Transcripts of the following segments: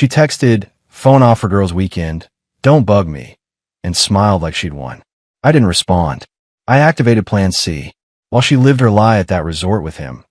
She texted, "Phone off for girls' weekend. Don't bug me," and smiled like she'd won. I didn't respond. I activated Plan C. While she lived her lie at that resort with him,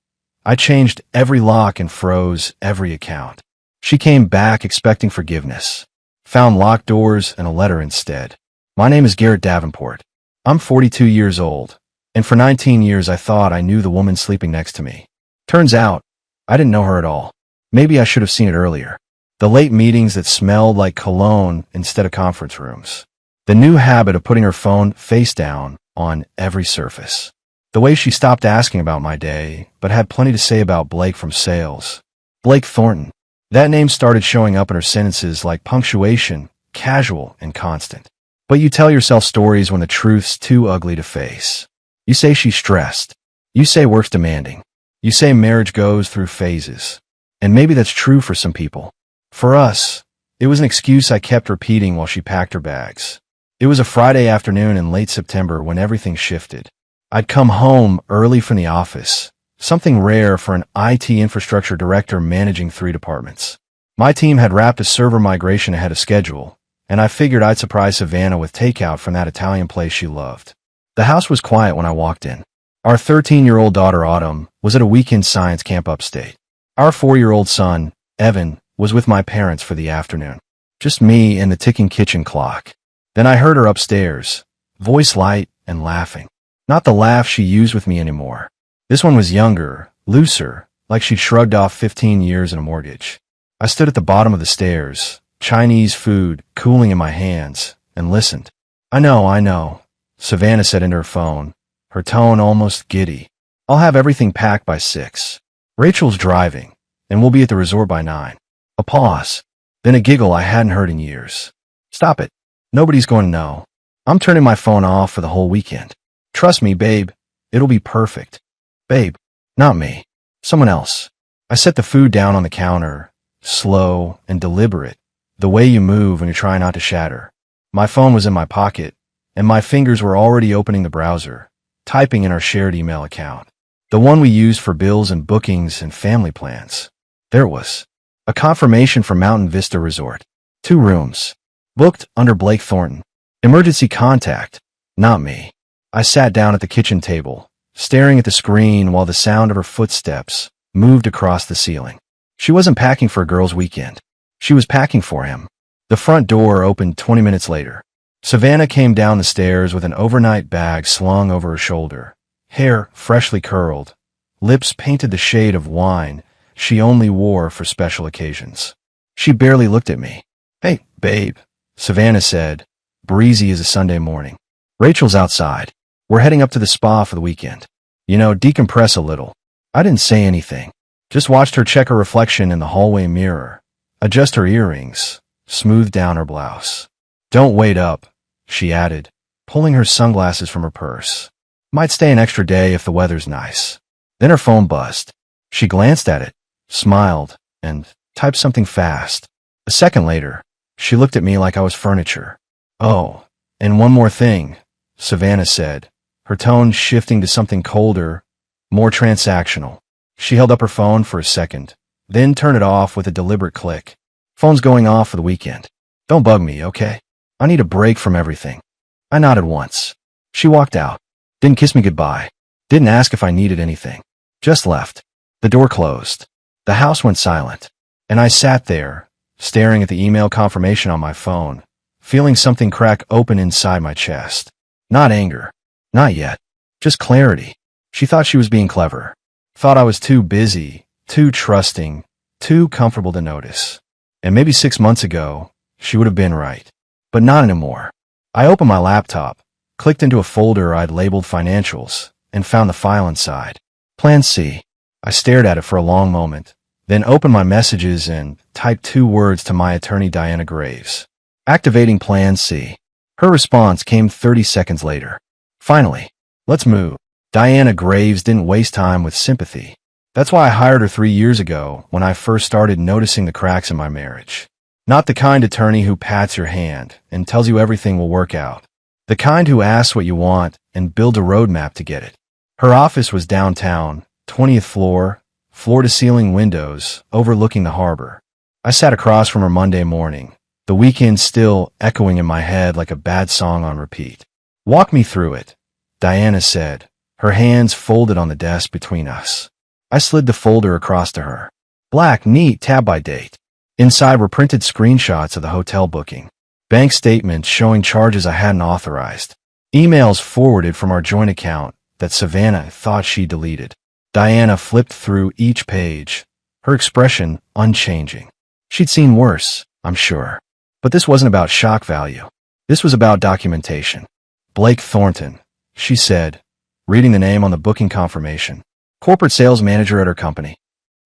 I changed every lock and froze every account. She came back expecting forgiveness, found locked doors and a letter instead. "My name is Garrett Davenport. I'm 42 years old, and for 19 years I thought I knew the woman sleeping next to me. Turns out, I didn't know her at all. Maybe I should have seen it earlier. The late meetings that smelled like cologne instead of conference rooms. The new habit of putting her phone face down on every surface. The way she stopped asking about my day, but had plenty to say about Blake from sales. Blake Thornton. That name started showing up in her sentences like punctuation, casual and constant. But you tell yourself stories when the truth's too ugly to face. You say she's stressed. You say work's demanding. You say marriage goes through phases. And maybe that's true for some people. For us, it was an excuse I kept repeating while she packed her bags. It was a Friday afternoon in late September when everything shifted. I'd come home early from the office, something rare for an IT infrastructure director managing 3 departments. My team had wrapped a server migration ahead of schedule, and I figured I'd surprise Savannah with takeout from that Italian place she loved. The house was quiet when I walked in. Our 13-year-old daughter, Autumn, was at a weekend science camp upstate. Our 4-year-old son, Evan, was with my parents for the afternoon. Just me and the ticking kitchen clock. Then I heard her upstairs, voice light and laughing. Not the laugh she used with me anymore. This one was younger, looser, like she'd shrugged off 15 years and a mortgage. I stood at the bottom of the stairs, Chinese food cooling in my hands, and listened. I know, Savannah said into her phone, her tone almost giddy. "I'll have everything packed by 6. Rachel's driving, and we'll be at the resort by 9. A pause, then a giggle I hadn't heard in years. "Stop it. Nobody's going to know. I'm turning my phone off for the whole weekend. Trust me, babe. It'll be perfect." "Babe, not me. Someone else." I set the food down on the counter, slow and deliberate, the way you move when you try not to shatter. My phone was in my pocket, and my fingers were already opening the browser, typing in our shared email account. The one we used for bills and bookings and family plans. There it was. A confirmation for Mountain Vista Resort. 2 rooms. Booked under Blake Thornton. Emergency contact. Not me. I sat down at the kitchen table, staring at the screen while the sound of her footsteps moved across the ceiling. She wasn't packing for a girls' weekend. She was packing for him. The front door opened 20 minutes later. Savannah came down the stairs with an overnight bag slung over her shoulder, hair freshly curled, lips painted the shade of wine she only wore for special occasions. She barely looked at me. "Hey, babe," Savannah said, breezy as a Sunday morning. "Rachel's outside. We're heading up to the spa for the weekend. Decompress a little." I didn't say anything, just watched her check her reflection in the hallway mirror, adjust her earrings, smooth down her blouse. "Don't wait up," she added, pulling her sunglasses from her purse. "Might stay an extra day if the weather's nice." Then her phone buzzed. She glanced at it, smiled, and typed something fast. A second later, she looked at me like I was furniture. "Oh, and one more thing," Savannah said, her tone shifting to something colder, more transactional. She held up her phone for a second, then turned it off with a deliberate click. "Phone's going off for the weekend. Don't bug me, okay? I need a break from everything." I nodded once. She walked out, didn't kiss me goodbye, didn't ask if I needed anything, just left. The door closed. The house went silent, and I sat there, staring at the email confirmation on my phone, feeling something crack open inside my chest. Not anger. Not yet. Just clarity. She thought she was being clever. Thought I was too busy, too trusting, too comfortable to notice. And maybe 6 months ago, she would have been right. But not anymore. I opened my laptop, clicked into a folder I'd labeled financials, and found the file inside. Plan C. I stared at it for a long moment, then opened my messages and typed 2 words to my attorney Diana Graves. Activating Plan C. Her response came 30 seconds later. "Finally, let's move." Diana Graves didn't waste time with sympathy. That's why I hired her 3 years ago when I first started noticing the cracks in my marriage. Not the kind attorney who pats your hand and tells you everything will work out. The kind who asks what you want and builds a roadmap to get it. Her office was downtown, 20th floor, floor-to-ceiling windows overlooking the harbor. I sat across from her Monday morning, the weekend still echoing in my head like a bad song on repeat. Walk me through it, Diana said, her hands folded on the desk between us. I slid the folder across to her. Black, neat, tab by date. Inside were printed screenshots of the hotel booking, bank statements showing charges I hadn't authorized, emails forwarded from our joint account that Savannah thought she deleted. Diana flipped through each page, her expression unchanging. She'd seen worse, I'm sure. But this wasn't about shock value. This was about documentation. Blake Thornton, she said, reading the name on the booking confirmation. Corporate sales manager at her company.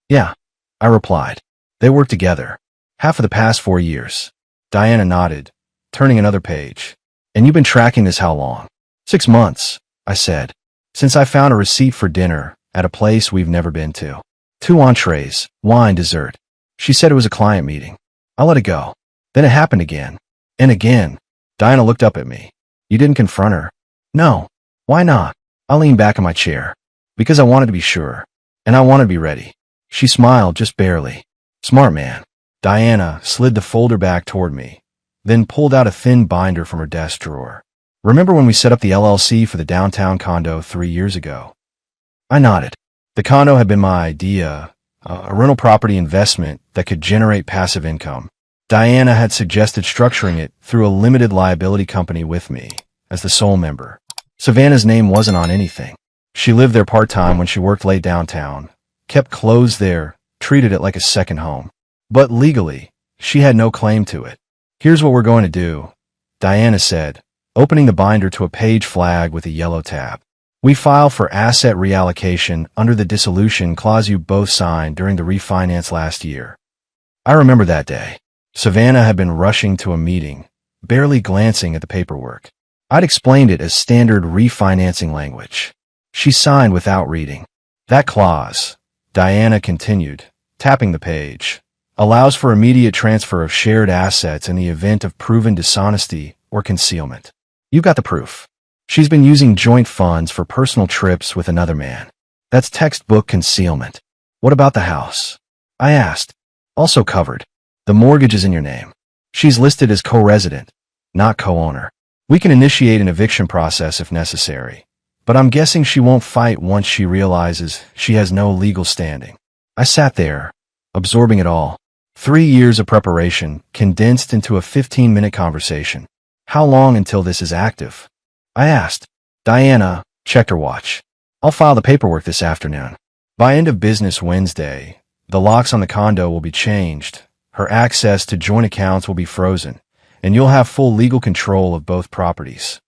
Yeah, I replied. They worked together. Half of the past 4 years. Diana nodded, turning another page. And you've been tracking this how long? 6 months, I said. Since I found a receipt for dinner at a place we've never been to. 2 entrees, wine, dessert. She said it was a client meeting. I let it go. Then it happened again. And again. Diana looked up at me. You didn't confront her? No. Why not? I leaned back in my chair. Because I wanted to be sure. And I wanted to be ready. She smiled just barely. Smart man. Diana slid the folder back toward me, then pulled out a thin binder from her desk drawer. Remember when we set up the LLC for the downtown condo 3 years ago? I nodded. The condo had been my idea, a rental property investment that could generate passive income. Diana had suggested structuring it through a limited liability company with me as the sole member. Savannah's name wasn't on anything. She lived there part-time when she worked late downtown, kept clothes there, treated it like a second home. But legally, she had no claim to it. Here's what we're going to do, Diana said, opening the binder to a page flag with a yellow tab. We file for asset reallocation under the dissolution clause you both signed during the refinance last year. I remember that day. Savannah had been rushing to a meeting, barely glancing at the paperwork. I'd explained it as standard refinancing language. She signed without reading. That clause, Diana continued, tapping the page, allows for immediate transfer of shared assets in the event of proven dishonesty or concealment. You've got the proof. She's been using joint funds for personal trips with another man. That's textbook concealment. What about the house? I asked. Also covered. The mortgage is in your name. She's listed as co-resident, not co-owner. We can initiate an eviction process if necessary, but I'm guessing she won't fight once she realizes she has no legal standing. I sat there, absorbing it all. 3 years of preparation condensed into a 15-minute conversation. How long until this is active? I asked. Diana checked her watch. I'll file the paperwork this afternoon. By end of business Wednesday, the locks on the condo will be changed, her access to joint accounts will be frozen, and you'll have full legal control of both properties.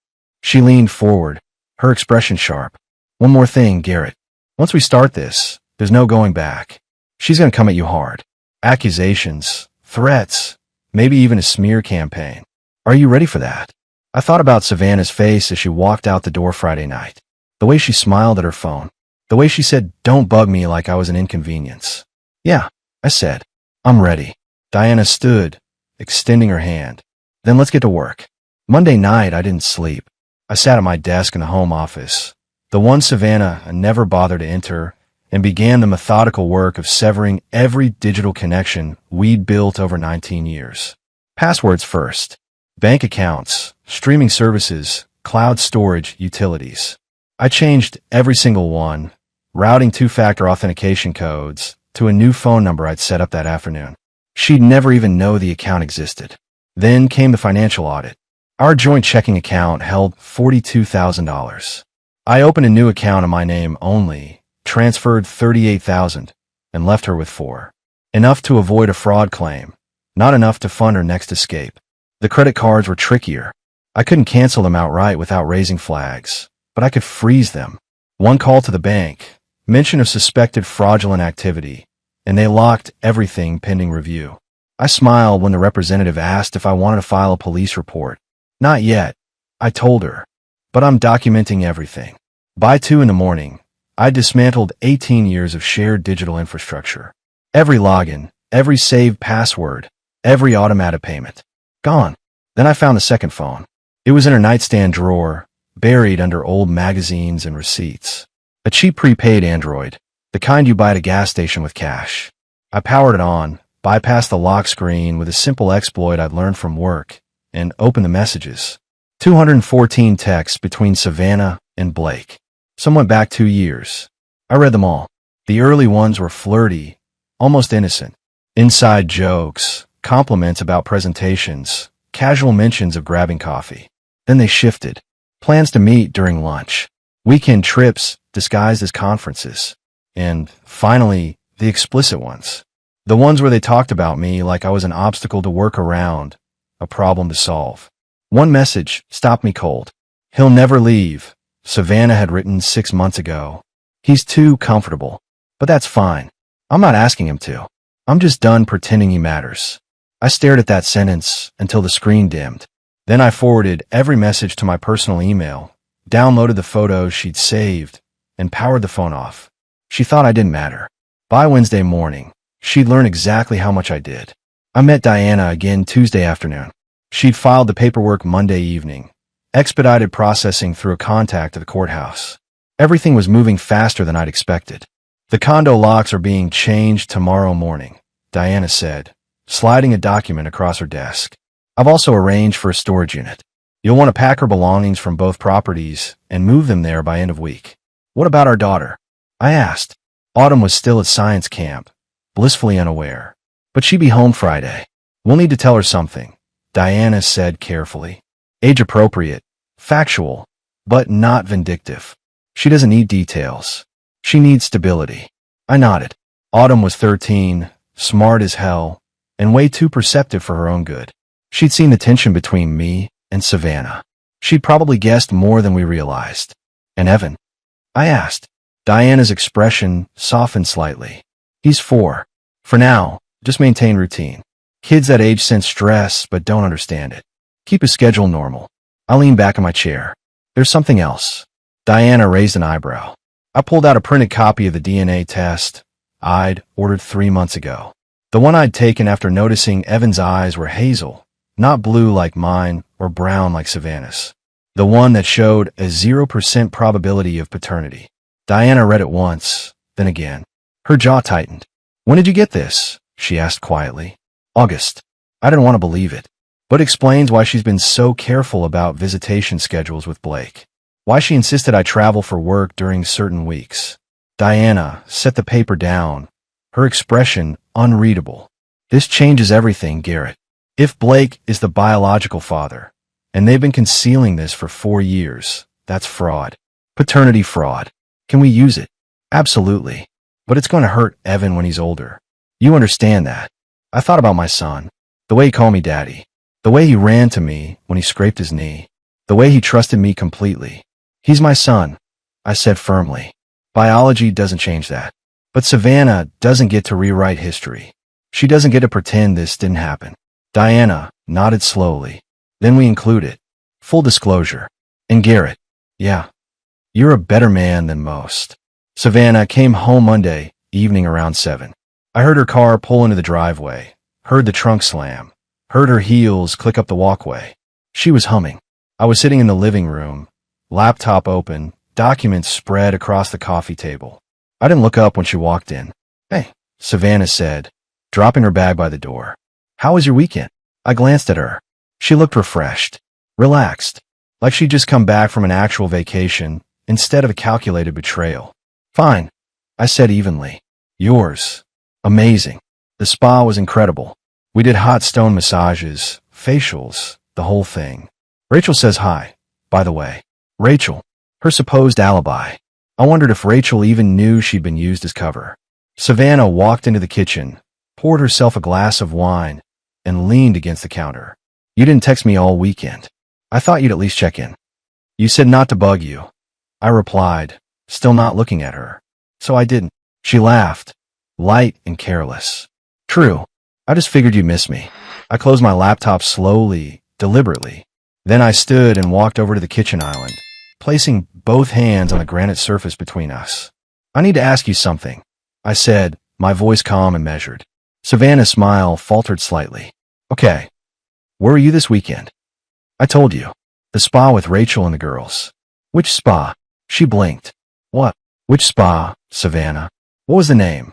She leaned forward, her expression sharp. One more thing, Garrett. Once we start this, there's no going back. She's going to come at you hard. Accusations, threats, maybe even a smear campaign. Are you ready for that? I thought about Savannah's face as she walked out the door Friday night. The way she smiled at her phone. The way she said, "Don't bug me," like I was an inconvenience. Yeah, I said. I'm ready. Diana stood, extending her hand. Then let's get to work. Monday night, I didn't sleep. I sat at my desk in the home office, the one Savannah never bothered to enter, and began the methodical work of severing every digital connection we'd built over 19 years. Passwords first. Bank accounts, streaming services, cloud storage, utilities. I changed every single one, routing 2-factor authentication codes to a new phone number I'd set up that afternoon. She'd never even know the account existed. Then came the financial audit. Our joint checking account held $42,000. I opened a new account in my name only, transferred $38,000, and left her with $4,000. Enough to avoid a fraud claim, not enough to fund her next escape. The credit cards were trickier. I couldn't cancel them outright without raising flags, but I could freeze them. One call to the bank, mention of suspected fraudulent activity, and they locked everything pending review. I smiled when the representative asked if I wanted to file a police report. Not yet, I told her, but I'm documenting everything. By 2 a.m, I dismantled 18 years of shared digital infrastructure. Every login, every saved password, every automated payment. Gone. Then I found the second phone. It was in her nightstand drawer, buried under old magazines and receipts. A cheap prepaid Android, the kind you buy at a gas station with cash. I powered it on, bypass the lock screen with a simple exploit I'd learned from work, and open the messages. 214 texts between Savannah and Blake. Some went back 2 years. I read them all. The early ones were flirty, almost innocent. Inside jokes, compliments about presentations, casual mentions of grabbing coffee. Then they shifted. Plans to meet during lunch. Weekend trips disguised as conferences. And, finally, the explicit ones. The ones where they talked about me like I was an obstacle to work around, a problem to solve. One message stopped me cold. He'll never leave, Savannah had written 6 months ago. He's too comfortable. But that's fine. I'm not asking him to. I'm just done pretending he matters. I stared at that sentence until the screen dimmed. Then I forwarded every message to my personal email, downloaded the photos she'd saved, and powered the phone off. She thought I didn't matter. By Wednesday morning, she'd learned exactly how much I did. I met Diana again Tuesday afternoon. She'd filed the paperwork Monday evening, expedited processing through a contact at the courthouse. Everything was moving faster than I'd expected. The condo locks are being changed tomorrow morning, Diana said, sliding a document across her desk. I've also arranged for a storage unit. You'll want to pack her belongings from both properties and move them there by end of week. What about our daughter? I asked. Autumn was still at science camp, blissfully unaware. But she'd be home Friday. We'll need to tell her something, Diana said carefully. Age appropriate, factual, but not vindictive. She doesn't need details. She needs stability. I nodded. Autumn was 13, smart as hell, and way too perceptive for her own good. She'd seen the tension between me and Savannah. She'd probably guessed more than we realized. And Evan? I asked. Diana's expression softened slightly. He's 4. For now, just maintain routine. Kids that age sense stress but don't understand it. Keep his schedule normal. I leaned back in my chair. There's something else. Diana raised an eyebrow. I pulled out a printed copy of the DNA test I'd ordered 3 months ago. The one I'd taken after noticing Evan's eyes were hazel, not blue like mine or brown like Savannah's. The one that showed a 0% probability of paternity. Diana read it once, then again. Her jaw tightened. When did you get this? She asked quietly. August. I didn't want to believe it, but explains why she's been so careful about visitation schedules with Blake. Why she insisted I travel for work during certain weeks. Diana set the paper down, her expression unreadable. This changes everything, Garrett. If Blake is the biological father, and they've been concealing this for 4 years, that's fraud. Paternity fraud. Can we use it? Absolutely. But it's going to hurt Evan when he's older. You understand that. I thought about my son. The way he called me daddy. The way he ran to me when he scraped his knee. The way he trusted me completely. He's my son, I said firmly. Biology doesn't change that. But Savannah doesn't get to rewrite history. She doesn't get to pretend this didn't happen. Diana nodded slowly. Then we include it. Full disclosure. And Garrett, yeah, you're a better man than most. Savannah came home Monday evening around 7. I heard her car pull into the driveway, heard the trunk slam, heard her heels click up the walkway. She was humming. I was sitting in the living room, laptop open, documents spread across the coffee table. I didn't look up when she walked in. Hey, Savannah said, dropping her bag by the door. How was your weekend? I glanced at her. She looked refreshed, relaxed, like she'd just come back from an actual vacation instead of a calculated betrayal. Fine, I said evenly. Yours? Amazing. The spa was incredible. We did hot stone massages, facials, the whole thing. Rachel says hi, by the way. Rachel, her supposed alibi. I wondered if Rachel even knew she'd been used as cover. Savannah walked into the kitchen, poured herself a glass of wine, and leaned against the counter. You didn't text me all weekend. I thought you'd at least check in. You said not to bug you. I replied, still not looking at her. So I didn't. She laughed, light and careless. True. I just figured you'd miss me. I closed my laptop slowly, deliberately. Then I stood and walked over to the kitchen island, placing both hands on the granite surface between us. I need to ask you something, I said, my voice calm and measured. Savannah's smile faltered slightly. Okay. Where were you this weekend? I told you. The spa with Rachel and the girls. Which spa? She blinked. What? Which spa, Savannah? What was the name?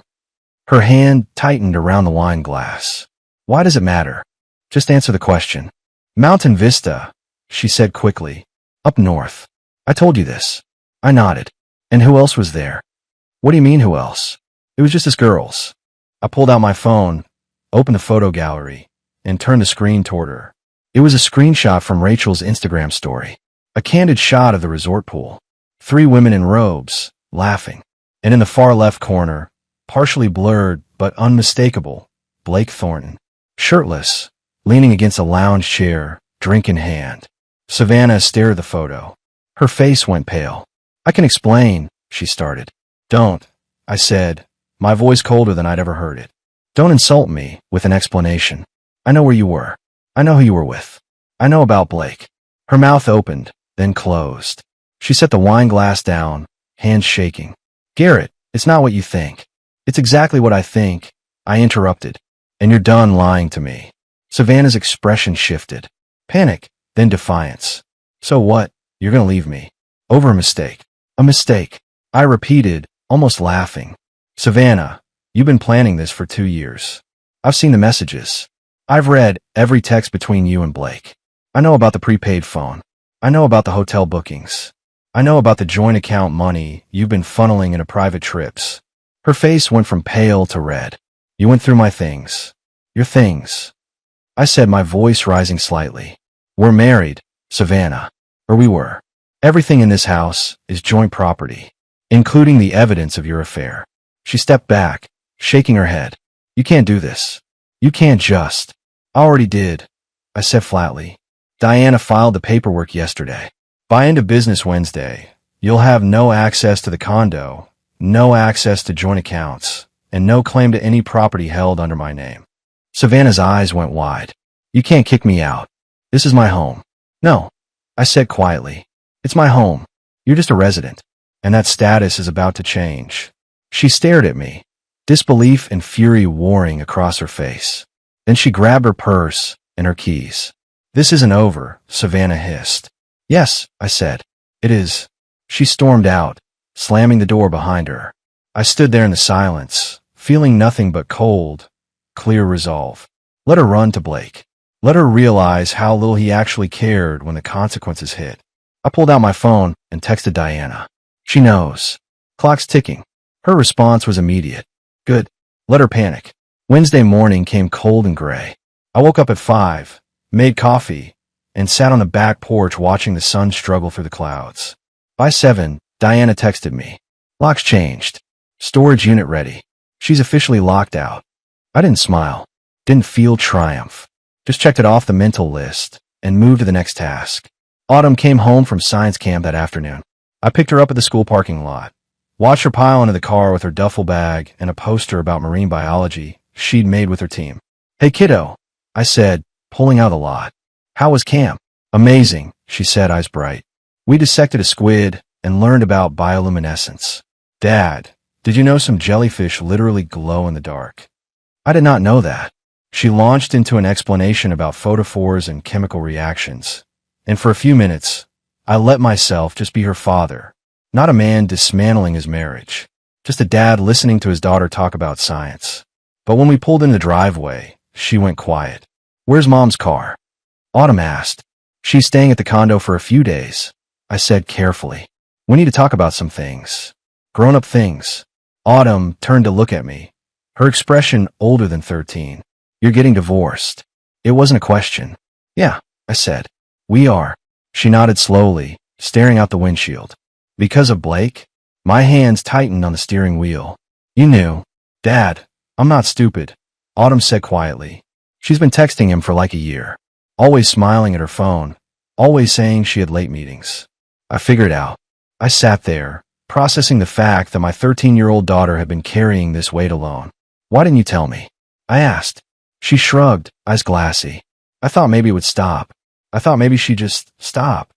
Her hand tightened around the wine glass. Why does it matter? Just answer the question. Mountain Vista, she said quickly. Up north. I told you this. I nodded. And who else was there? What do you mean who else? It was just us girls. I pulled out my phone, opened the photo gallery, and turned the screen toward her. It was a screenshot from Rachel's Instagram story. A candid shot of the resort pool. 3 women in robes, laughing. And in the far left corner, partially blurred but unmistakable, Blake Thornton. Shirtless, leaning against a lounge chair, drink in hand. Savannah stared at the photo. Her face went pale. I can explain, she started. Don't, I said, my voice colder than I'd ever heard it. Don't insult me with an explanation. I know where you were. I know who you were with. I know about Blake. Her mouth opened, then closed. She set the wine glass down, hands shaking. Garrett, it's not what you think. It's exactly what I think, I interrupted. And you're done lying to me. Savannah's expression shifted. Panic, then defiance. So what? You're gonna leave me. Over a mistake. A mistake. I repeated, almost laughing. Savannah, you've been planning this for 2 years. I've seen the messages. I've read every text between you and Blake. I know about the prepaid phone. I know about the hotel bookings. I know about the joint account money you've been funneling into private trips. Her face went from pale to red. You went through my things. Your things. I said, my voice rising slightly. We're married, Savannah. Or we were. Everything in this house is joint property, including the evidence of your affair. She stepped back, shaking her head. You can't do this. You can't just. I already did, I said flatly. Diana filed the paperwork yesterday. By end of business Wednesday, you'll have no access to the condo, no access to joint accounts, and no claim to any property held under my name. Savannah's eyes went wide. You can't kick me out. This is my home. No, I said quietly. It's my home. You're just a resident. And that status is about to change. She stared at me, disbelief and fury warring across her face. Then she grabbed her purse and her keys. This isn't over, Savannah hissed. Yes, I said. It is. She stormed out, slamming the door behind her. I stood there in the silence, feeling nothing but cold, clear resolve. Let her run to Blake. Let her realize how little he actually cared when the consequences hit. I pulled out my phone and texted Diana. She knows. Clock's ticking. Her response was immediate. Good. Let her panic. Wednesday morning came cold and gray. I woke up at 5, made coffee, and sat on the back porch watching the sun struggle through the clouds. By 7, Diana texted me. Lock's changed. Storage unit ready. She's officially locked out. I didn't smile. Didn't feel triumph. Just checked it off the mental list and moved to the next task. Autumn came home from science camp that afternoon. I picked her up at the school parking lot. Watched her pile into the car with her duffel bag and a poster about marine biology she'd made with her team. Hey kiddo, I said, pulling out of the lot. How was camp? Amazing, she said, eyes bright. We dissected a squid and learned about bioluminescence. Dad, did you know some jellyfish literally glow in the dark? I did not know that. She launched into an explanation about photophores and chemical reactions. And for a few minutes, I let myself just be her father, not a man dismantling his marriage, just a dad listening to his daughter talk about science. But when we pulled in the driveway, she went quiet. Where's Mom's car? Autumn asked. She's staying at the condo for a few days, I said carefully. We need to talk about some things. Grown-up things. Autumn turned to look at me, her expression older than 13. You're getting divorced. It wasn't a question. Yeah, I said. We are. She nodded slowly, staring out the windshield. Because of Blake? My hands tightened on the steering wheel. You knew. Dad, I'm not stupid, Autumn said quietly. She's been texting him for like a year. Always smiling at her phone. Always saying she had late meetings. I figured out. I sat there, processing the fact that my 13-year-old daughter had been carrying this weight alone. Why didn't you tell me? I asked. She shrugged, eyes glassy. I thought maybe it would stop. I thought maybe she'd just stop.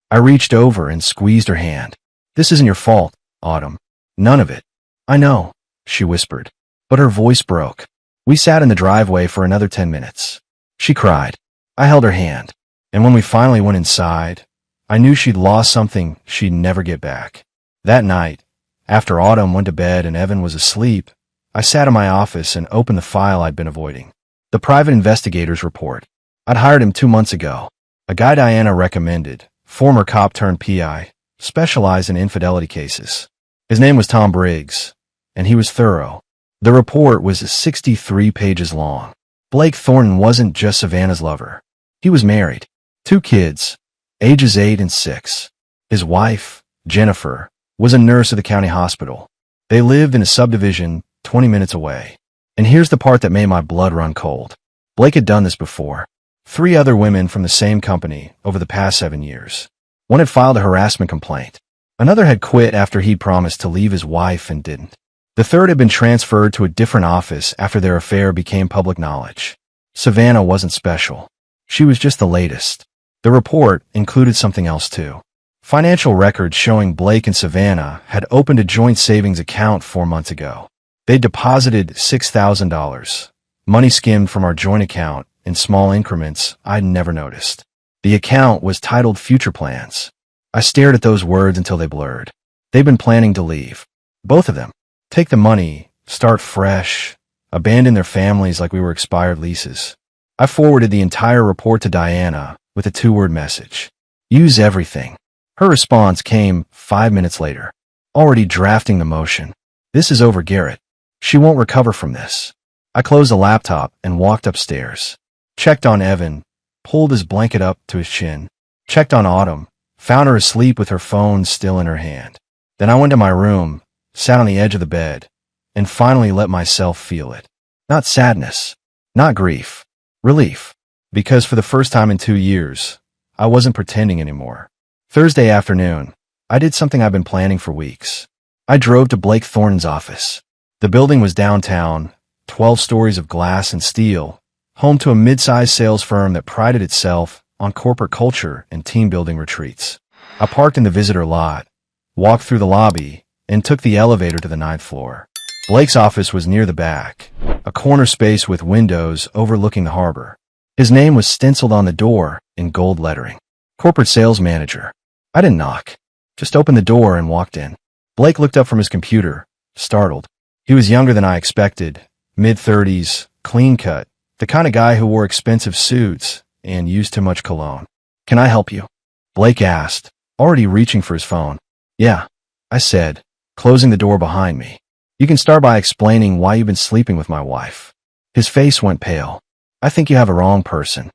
I reached over and squeezed her hand. This isn't your fault, Autumn. None of it. I know, she whispered. But her voice broke. We sat in the driveway for another 10 minutes. She cried. I held her hand. And when we finally went inside, I knew she'd lost something she'd never get back. That night, after Autumn went to bed and Evan was asleep, I sat in my office and opened the file I'd been avoiding. The private investigator's report. I'd hired him 2 months ago. A guy Diana recommended, former cop turned PI, specialized in infidelity cases. His name was Tom Briggs, and he was thorough. The report was 63 pages long. Blake Thornton wasn't just Savannah's lover. He was married. 2 kids, ages 8 and 6. His wife, Jennifer, was a nurse at the county hospital. They lived in a subdivision 20 minutes away. And here's the part that made my blood run cold. Blake had done this before. 3 other women from the same company over the past 7 years. One had filed a harassment complaint. Another had quit after he'd promised to leave his wife and didn't. The third had been transferred to a different office after their affair became public knowledge. Savannah wasn't special. She was just the latest. The report included something else too. Financial records showing Blake and Savannah had opened a joint savings account 4 months ago. They deposited $6,000, money skimmed from our joint account in small increments I'd never noticed. The account was titled Future Plans. I stared at those words until they blurred. They'd been planning to leave. Both of them. Take the money, start fresh, abandon their families like we were expired leases. I forwarded the entire report to Diana with a 2-word message. Use everything. Her response came 5 minutes later. Already drafting the motion. This is over, Garrett. She won't recover from this. I closed the laptop and walked upstairs. Checked on Evan, pulled his blanket up to his chin. Checked on Autumn, found her asleep with her phone still in her hand. Then I went to my room, sat on the edge of the bed, and finally let myself feel it. Not sadness, not grief, relief. Because for the first time in 2 years, I wasn't pretending anymore. Thursday afternoon, I did something I've been planning for weeks. I drove to Blake Thornton's office. The building was downtown, 12 stories of glass and steel, home to a mid-sized sales firm that prided itself on corporate culture and team-building retreats. I parked in the visitor lot, walked through the lobby, and took the elevator to the 9th floor. Blake's office was near the back, a corner space with windows overlooking the harbor. His name was stenciled on the door in gold lettering. Corporate sales manager. I didn't knock, just opened the door and walked in. Blake looked up from his computer, startled. He was younger than I expected, mid-30s, clean-cut, the kind of guy who wore expensive suits and used too much cologne. Can I help you? Blake asked, already reaching for his phone. Yeah, I said, closing the door behind me. You can start by explaining why you've been sleeping with my wife. His face went pale. I think you have a wrong person.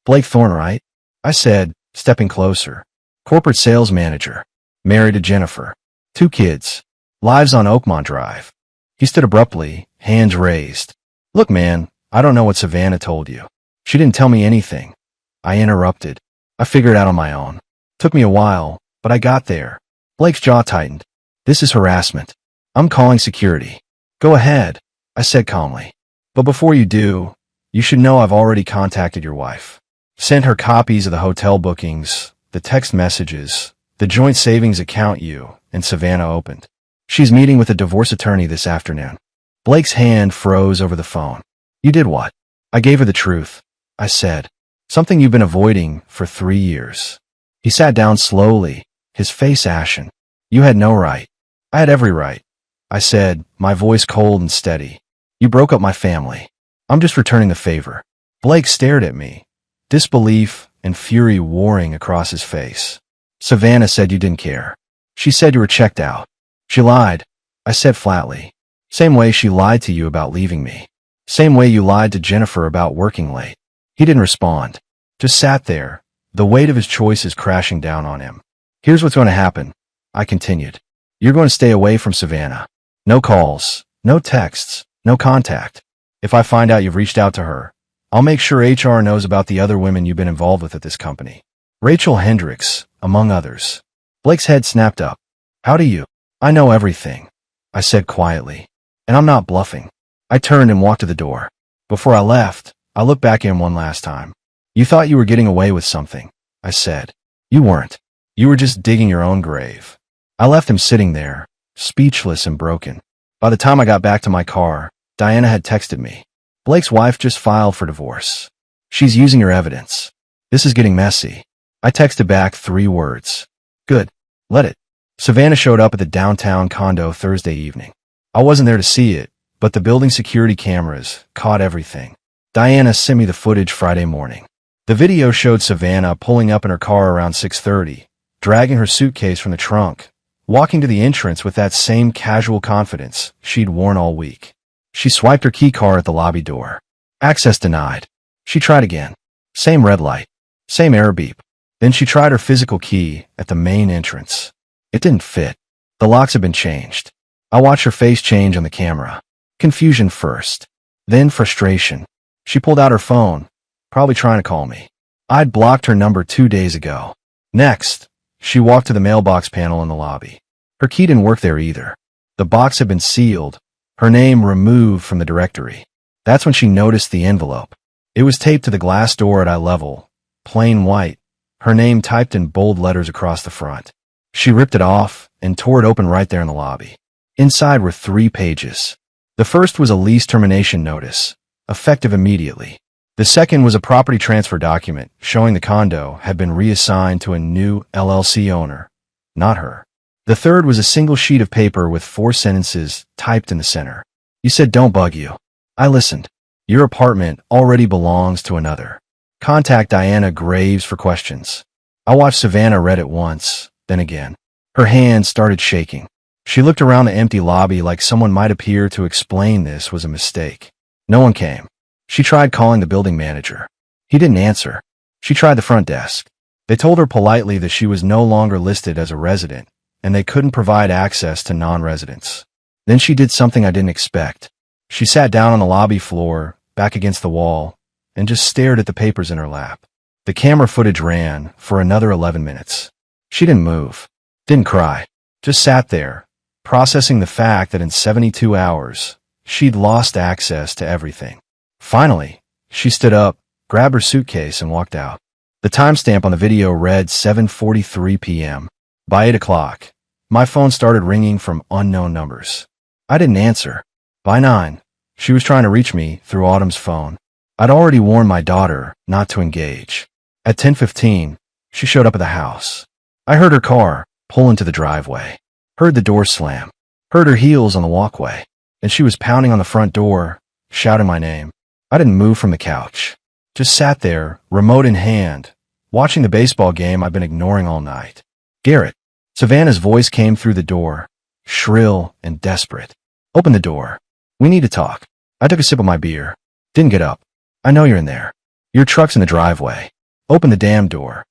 Blake Thorne, right? I said, stepping closer. Corporate sales manager. Married to Jennifer. 2 kids. Lives on Oakmont Drive. He stood abruptly, hands raised. Look, man, I don't know what Savannah told you. She didn't tell me anything. I interrupted. I figured it out on my own. Took me a while, but I got there. Blake's jaw tightened. This is harassment. I'm calling security. Go ahead, I said calmly. But before you do, you should know I've already contacted your wife. Sent her copies of the hotel bookings, the text messages, the joint savings account you and Savannah opened. She's meeting with a divorce attorney this afternoon. Blake's hand froze over the phone. You did what? I gave her the truth. I said. Something you've been avoiding for 3 years. He sat down slowly, his face ashen. You had no right. I had every right. I said, my voice cold and steady. You broke up my family. I'm just returning the favor. Blake stared at me, disbelief and fury warring across his face. Savannah said you didn't care. She said you were checked out. She lied, I said flatly. Same way she lied to you about leaving me. Same way you lied to Jennifer about working late. He didn't respond. Just sat there, the weight of his choices crashing down on him. Here's what's going to happen, I continued. You're going to stay away from Savannah. No calls, no texts, no contact. If I find out you've reached out to her, I'll make sure HR knows about the other women you've been involved with at this company. Rachel Hendricks, among others. Blake's head snapped up. How do you? I know everything, I said quietly. And I'm not bluffing. I turned and walked to the door. Before I left, I looked back in one last time. You thought you were getting away with something, I said. You weren't. You were just digging your own grave. I left him sitting there, speechless and broken. By the time I got back to my car, Diana had texted me. Blake's wife just filed for divorce. She's using your evidence. This is getting messy. I texted back 3 words. Good. Let it. Savannah showed up at the downtown condo Thursday evening. I wasn't there to see it, but the building security cameras caught everything. Diana sent me the footage Friday morning. The video showed Savannah pulling up in her car around 6:30, dragging her suitcase from the trunk, walking to the entrance with that same casual confidence she'd worn all week. She swiped her key card at the lobby door. Access denied. She tried again. Same red light. Same error beep. Then she tried her physical key at the main entrance. It didn't fit. The locks had been changed. I watched her face change on the camera. Confusion first. Then frustration. She pulled out her phone, probably trying to call me. I'd blocked her number 2 days ago. Next, she walked to the mailbox panel in the lobby. Her key didn't work there either. The box had been sealed, her name removed from the directory. That's when she noticed the envelope. It was taped to the glass door at eye level, plain white, her name typed in bold letters across the front. She ripped it off and tore it open right there in the lobby. Inside were 3 pages. The first was a lease termination notice, effective immediately. The second was a property transfer document showing the condo had been reassigned to a new LLC owner, not her. The third was a single sheet of paper with 4 sentences typed in the center. You said don't bug you. I listened. Your apartment already belongs to another. Contact Diana Graves for questions. I watched Savannah read it once, then again. Her hands started shaking. She looked around the empty lobby like someone might appear to explain this was a mistake. No one came. She tried calling the building manager. He didn't answer. She tried the front desk. They told her politely that she was no longer listed as a resident, and they couldn't provide access to non-residents. Then she did something I didn't expect. She sat down on the lobby floor, back against the wall, and just stared at the papers in her lap. The camera footage ran for another 11 minutes. She didn't move, didn't cry, just sat there, processing the fact that in 72 hours, she'd lost access to everything. Finally, she stood up, grabbed her suitcase, and walked out. The timestamp on the video read 7:43 p.m. By 8 o'clock, my phone started ringing from unknown numbers. I didn't answer. By 9, she was trying to reach me through Autumn's phone. I'd already warned my daughter not to engage. At 10:15, she showed up at the house. I heard her car pull into the driveway, heard the door slam, heard her heels on the walkway, and she was pounding on the front door, shouting my name. I didn't move from the couch, just sat there, remote in hand, watching the baseball game I've been ignoring all night. Garrett. Savannah's voice came through the door, shrill and desperate. Open the door. We need to talk. I took a sip of my beer. Didn't get up. I know you're in there. Your truck's in the driveway. Open the damn door.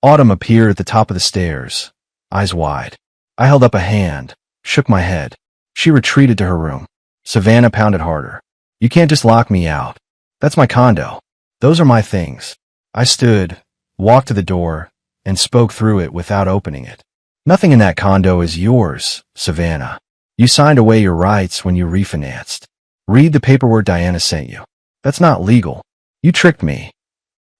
Autumn appeared at the top of the stairs, eyes wide. I held up a hand, shook my head. She retreated to her room. Savannah pounded harder. You can't just lock me out. That's my condo. Those are my things. I stood, walked to the door, and spoke through it without opening it. Nothing in that condo is yours, Savannah. You signed away your rights when you refinanced. Read the paperwork Diana sent you. That's not legal. You tricked me.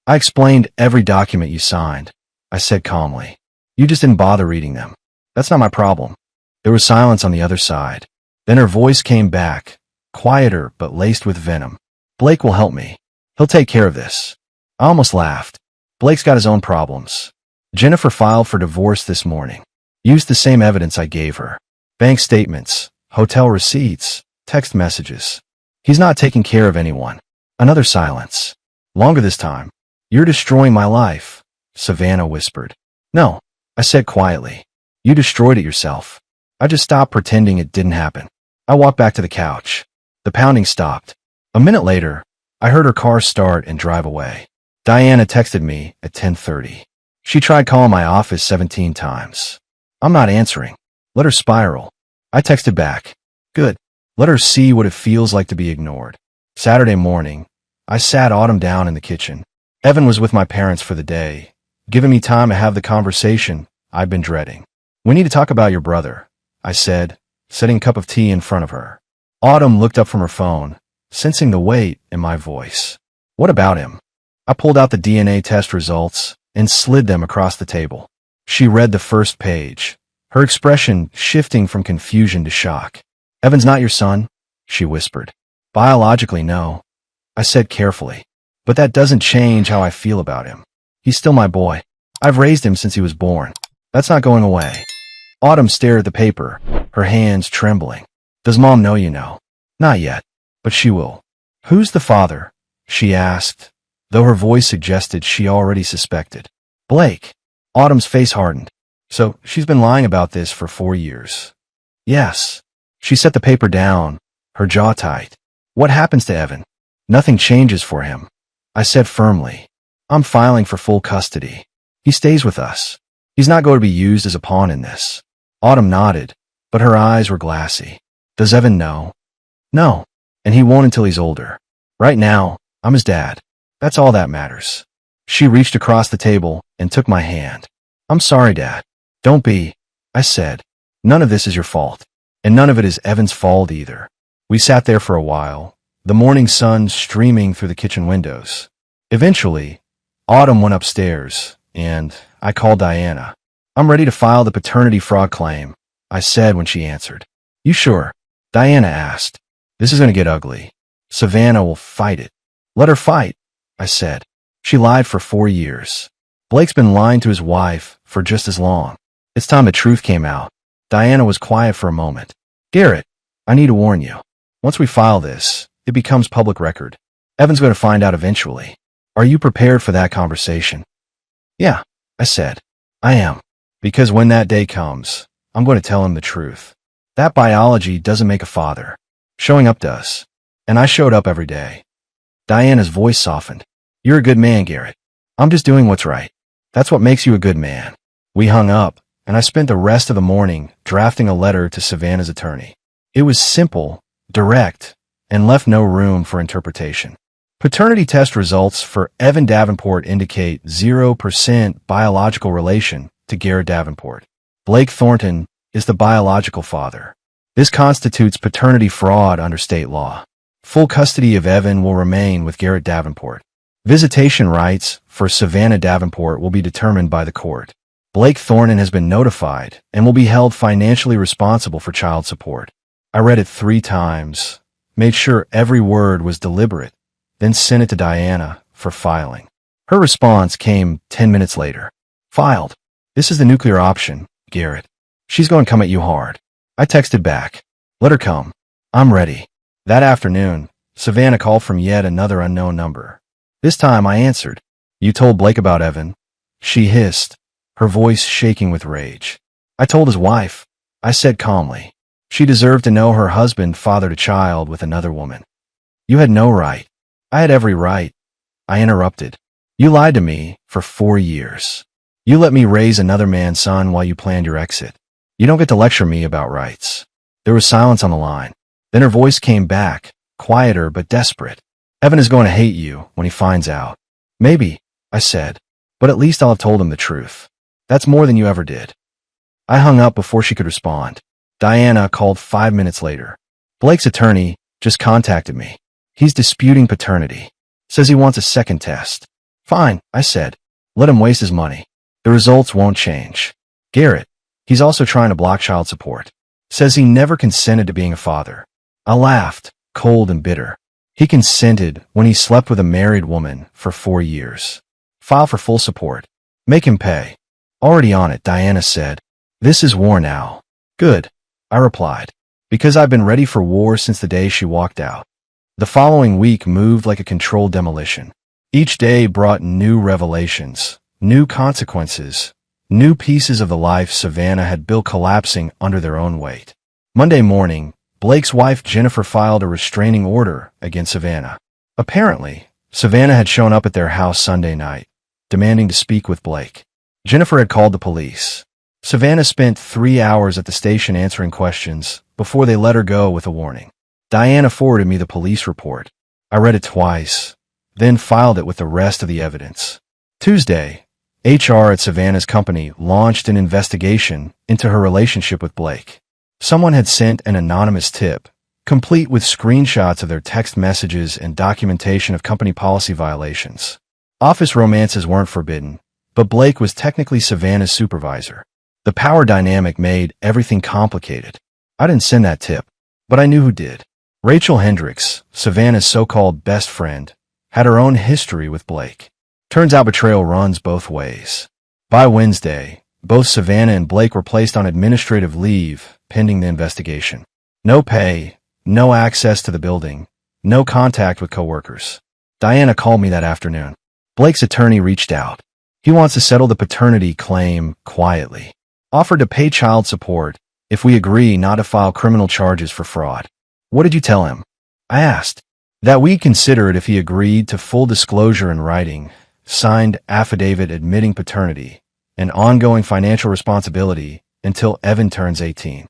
I explained every document you signed. I said calmly. You just didn't bother reading them. That's not my problem. There was silence on the other side. Then her voice came back, quieter but laced with venom. Blake will help me. He'll take care of this. I almost laughed. Blake's got his own problems. Jennifer filed for divorce this morning. Used the same evidence I gave her. Bank statements, hotel receipts, text messages. He's not taking care of anyone. Another silence. Longer this time. You're destroying my life, Savannah whispered. No, I said quietly. You destroyed it yourself. I just stopped pretending it didn't happen. I walked back to the couch. The pounding stopped. A minute later, I heard her car start and drive away. Diana texted me at 10:30. She tried calling my office 17 times. I'm not answering. Let her spiral. I texted back. Good. Let her see what it feels like to be ignored. Saturday morning, I sat Autumn down in the kitchen. Evan was with my parents for the day, giving me time to have the conversation I've been dreading. We need to talk about your brother, I said, setting a cup of tea in front of her. Autumn looked up from her phone, sensing the weight in my voice. What about him? I pulled out the DNA test results and slid them across the table. She read the first page, her expression shifting from confusion to shock. Evan's not your son, she whispered. Biologically, no, I said carefully. But that doesn't change how I feel about him. He's still my boy. I've raised him since he was born. That's not going away. Autumn stared at the paper, her hands trembling. Does Mom know you know? Not yet, but she will. Who's the father? She asked, though her voice suggested she already suspected. Blake. Autumn's face hardened. So, she's been lying about this for 4 years. Yes. She set the paper down, her jaw tight. What happens to Evan? Nothing changes for him. I said firmly. I'm filing for full custody. He stays with us. He's not going to be used as a pawn in this. Autumn nodded, but her eyes were glassy. Does Evan know? No. And he won't until he's older. Right now, I'm his dad. That's all that matters. She reached across the table and took my hand. I'm sorry, Dad. Don't be, I said. None of this is your fault. And none of it is Evan's fault either. We sat there for a while, the morning sun streaming through the kitchen windows. Eventually, Autumn went upstairs, and I called Diana. I'm ready to file the paternity fraud claim, I said when she answered. You sure? Diana asked. This is going to get ugly. Savannah will fight it. Let her fight, I said. She lied for 4 years. Blake's been lying to his wife for just as long. It's time the truth came out. Diana was quiet for a moment. Garrett, I need to warn you. Once we file this, it becomes public record. Evan's going to find out eventually. Are you prepared for that conversation? Yeah, I said. I am. Because when that day comes, I'm going to tell him the truth. That biology doesn't make a father. Showing up does. And I showed up every day. Diana's voice softened. You're a good man, Garrett. I'm just doing what's right. That's what makes you a good man. We hung up, and I spent the rest of the morning drafting a letter to Savannah's attorney. It was simple, direct, and left no room for interpretation. Paternity test results for Evan Davenport indicate 0% biological relation to Garrett Davenport. Blake Thornton is the biological father. This constitutes paternity fraud under state law. Full custody of Evan will remain with Garrett Davenport. Visitation rights for Savannah Davenport will be determined by the court. Blake Thornton has been notified and will be held financially responsible for child support. I read it 3 times, made sure every word was deliberate, then sent it to Diana for filing. Her response came 10 minutes later. Filed. This is the nuclear option, Garrett. She's going to come at you hard. I texted back. Let her come. I'm ready. That afternoon, Savannah called from yet another unknown number. This time I answered. You told Blake about Evan? She hissed, her voice shaking with rage. I told his wife. I said calmly. She deserved to know her husband fathered a child with another woman. You had no right. I had every right. I interrupted. You lied to me for 4 years. You let me raise another man's son while you planned your exit. You don't get to lecture me about rights. There was silence on the line. Then her voice came back, quieter but desperate. Evan is going to hate you when he finds out. Maybe, I said, but at least I'll have told him the truth. That's more than you ever did. I hung up before she could respond. Diana called 5 minutes later. Blake's attorney just contacted me. He's disputing paternity. Says he wants a second test. Fine, I said. Let him waste his money. The results won't change. Garrett, he's also trying to block child support. Says he never consented to being a father. I laughed, cold and bitter. He consented when he slept with a married woman for 4 years. File for full support. Make him pay. Already on it, Diana said. This is war now. Good, I replied, because I've been ready for war since the day she walked out. The following week moved like a controlled demolition. Each day brought new revelations, new consequences, new pieces of the life Savannah had built collapsing under their own weight. Monday morning, Blake's wife Jennifer filed a restraining order against Savannah. Apparently, Savannah had shown up at their house Sunday night, demanding to speak with Blake. Jennifer had called the police. Savannah spent 3 hours at the station answering questions before they let her go with a warning. Diana forwarded me the police report. I read it twice, then filed it with the rest of the evidence. Tuesday, HR at Savannah's company launched an investigation into her relationship with Blake. Someone had sent an anonymous tip, complete with screenshots of their text messages and documentation of company policy violations. Office romances weren't forbidden, but Blake was technically Savannah's supervisor. The power dynamic made everything complicated. I didn't send that tip, but I knew who did. Rachel Hendricks, Savannah's so-called best friend, had her own history with Blake. Turns out betrayal runs both ways. By Wednesday, both Savannah and Blake were placed on administrative leave pending the investigation. No pay, no access to the building, no contact with coworkers. Diana called me that afternoon. Blake's attorney reached out. He wants to settle the paternity claim quietly. Offered to pay child support if we agree not to file criminal charges for fraud. What did you tell him? I asked. That we'd consider it if he agreed to full disclosure in writing, signed affidavit admitting paternity, and ongoing financial responsibility until Evan turns 18.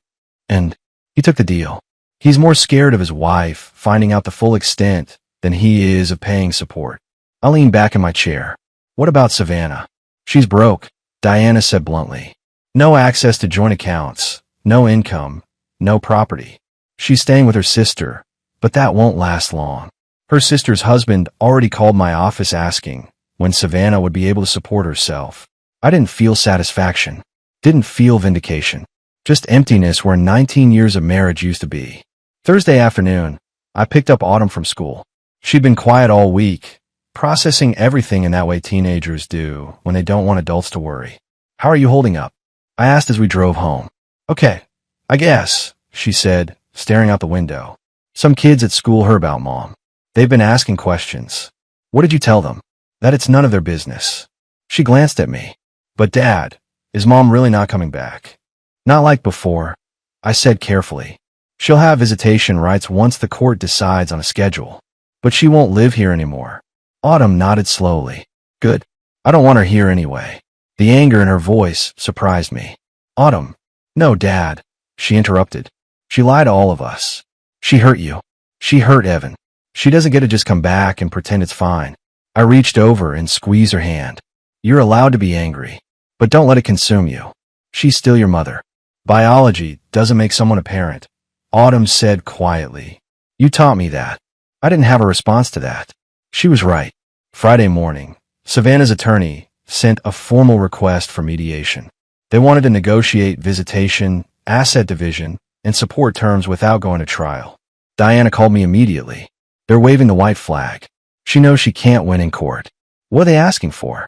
And he took the deal. He's more scared of his wife finding out the full extent than he is of paying support. I leaned back in my chair. What about Savannah? She's broke, Diana said bluntly. No access to joint accounts, no income, no property. She's staying with her sister, but that won't last long. Her sister's husband already called my office asking when Savannah would be able to support herself. I didn't feel satisfaction, didn't feel vindication, just emptiness where 19 years of marriage used to be. Thursday afternoon, I picked up Autumn from school. She'd been quiet all week, processing everything in that way teenagers do when they don't want adults to worry. How are you holding up? I asked as we drove home. Okay, I guess, she said, staring out the window. Some kids at school heard about Mom. They've been asking questions. What did you tell them? That it's none of their business. She glanced at me. But Dad, is Mom really not coming back? Not like before, I said carefully. She'll have visitation rights once the court decides on a schedule. But she won't live here anymore. Autumn nodded slowly. Good. I don't want her here anyway. The anger in her voice surprised me. Autumn. No, Dad, she interrupted. She lied to all of us. She hurt you. She hurt Evan. She doesn't get to just come back and pretend it's fine. I reached over and squeezed her hand. You're allowed to be angry, but don't let it consume you. She's still your mother. Biology doesn't make someone a parent. Autumn said quietly. You taught me that. I didn't have a response to that. She was right. Friday morning, Savannah's attorney sent a formal request for mediation. They wanted to negotiate visitation, asset division, and support terms without going to trial. Diana called me immediately. They're waving the white flag. She knows she can't win in court. What are they asking for?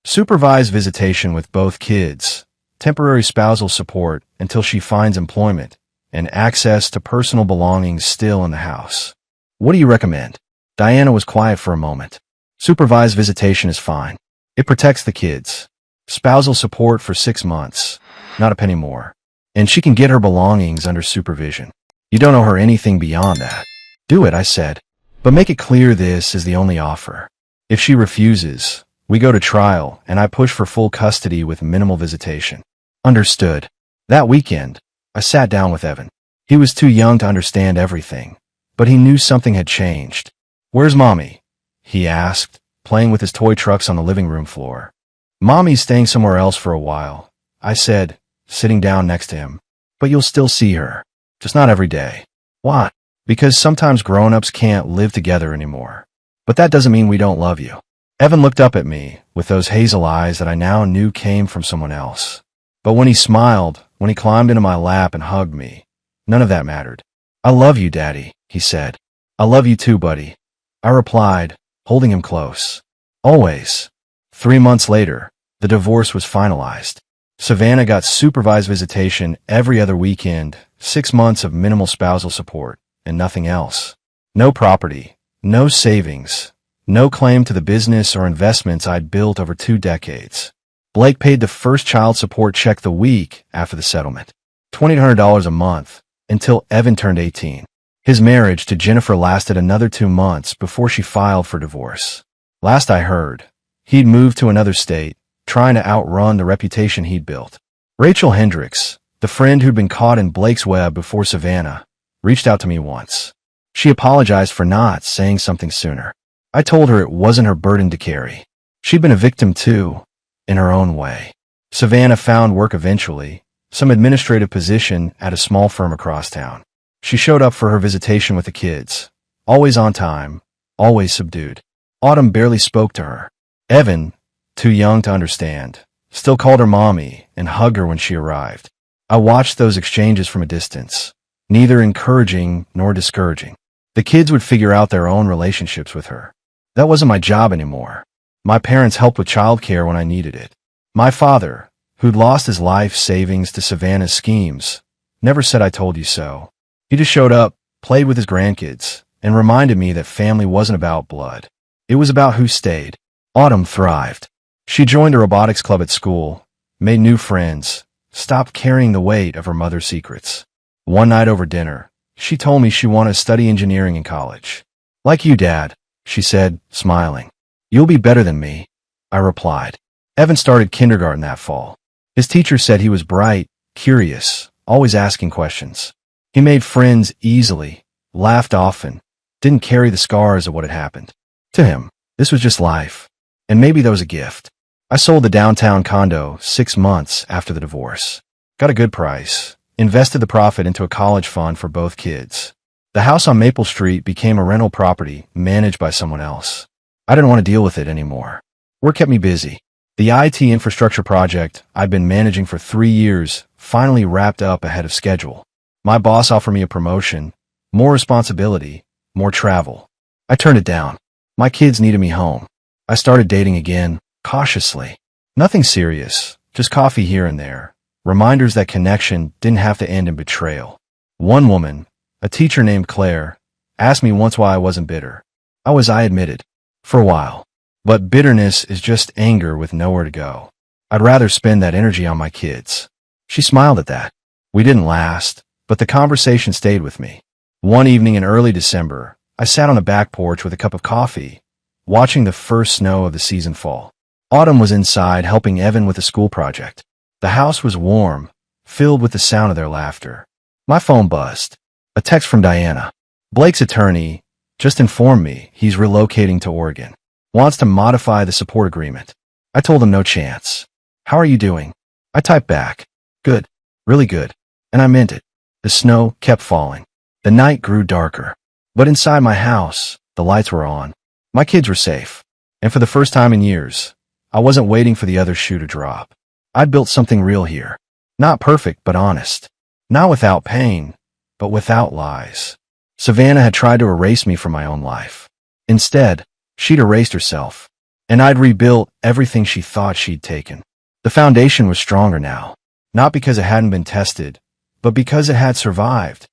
Supervised visitation with both kids, temporary spousal support until she finds employment, and access to personal belongings still in the house. What do you recommend? Diana was quiet for a moment. Supervised visitation is fine. It protects the kids. Spousal support for 6 months, not a penny more. And she can get her belongings under supervision. You don't owe her anything beyond that. Do it, I said. But make it clear this is the only offer. If she refuses, we go to trial and I push for full custody with minimal visitation. Understood. That weekend, I sat down with Evan. He was too young to understand everything, but he knew something had changed. Where's Mommy? He asked, playing with his toy trucks on the living room floor. Mommy's staying somewhere else for a while, I said, sitting down next to him. But you'll still see her. Just not every day. Why? Because sometimes grown-ups can't live together anymore. But that doesn't mean we don't love you. Evan looked up at me with those hazel eyes that I now knew came from someone else. But when he smiled, when he climbed into my lap and hugged me, none of that mattered. I love you, Daddy, he said. I love you too, buddy. I replied, holding him close. Always. 3 months later, the divorce was finalized. Savannah got supervised visitation every other weekend, 6 months of minimal spousal support, and nothing else. No property, no savings, no claim to the business or investments I'd built over 2 decades. Blake paid the first child support check the week after the settlement, $2,800 a month, until Evan turned 18. His marriage to Jennifer lasted another 2 months before she filed for divorce. Last I heard, he'd moved to another state, trying to outrun the reputation he'd built. Rachel Hendricks, the friend who'd been caught in Blake's web before Savannah, reached out to me once. She apologized for not saying something sooner. I told her it wasn't her burden to carry. She'd been a victim too, in her own way. Savannah found work eventually, some administrative position at a small firm across town. She showed up for her visitation with the kids, always on time, always subdued. Autumn barely spoke to her. Evan, too young to understand, still called her Mommy and hugged her when she arrived. I watched those exchanges from a distance, neither encouraging nor discouraging. The kids would figure out their own relationships with her. That wasn't my job anymore. My parents helped with childcare when I needed it. My father, who'd lost his life savings to Savannah's schemes, never said I told you so. He just showed up, played with his grandkids, and reminded me that family wasn't about blood. It was about who stayed. Autumn thrived. She joined a robotics club at school, made new friends, stopped carrying the weight of her mother's secrets. One night over dinner, she told me she wanted to study engineering in college. Like you, Dad, she said, smiling. You'll be better than me, I replied. Evan started kindergarten that fall. His teacher said he was bright, curious, always asking questions. He made friends easily, laughed often, didn't carry the scars of what had happened. To him, this was just life. And maybe that was a gift. I sold the downtown condo 6 months after the divorce. Got a good price. Invested the profit into a college fund for both kids. The house on Maple Street became a rental property managed by someone else. I didn't want to deal with it anymore. Work kept me busy. The IT infrastructure project I'd been managing for 3 years finally wrapped up ahead of schedule. My boss offered me a promotion, more responsibility, more travel. I turned it down. My kids needed me home. I started dating again, cautiously. Nothing serious, just coffee here and there. Reminders that connection didn't have to end in betrayal. One woman, a teacher named Claire, asked me once why I wasn't bitter. I admitted. For a while. But bitterness is just anger with nowhere to go. I'd rather spend that energy on my kids. She smiled at that. We didn't last, but the conversation stayed with me. One evening in early December, I sat on the back porch with a cup of coffee, watching the first snow of the season fall. Autumn was inside helping Evan with a school project. The house was warm, filled with the sound of their laughter. My phone buzzed. A text from Diana. Blake's attorney just informed me he's relocating to Oregon. Wants to modify the support agreement. I told him no chance. How are you doing? I typed back. Good. Really good. And I meant it. The snow kept falling. The night grew darker. But inside my house, the lights were on. My kids were safe. And for the first time in years, I wasn't waiting for the other shoe to drop. I'd built something real here. Not perfect, but honest. Not without pain, but without lies. Savannah had tried to erase me from my own life. Instead, she'd erased herself. And I'd rebuilt everything she thought she'd taken. The foundation was stronger now. Not because it hadn't been tested, but because it had survived.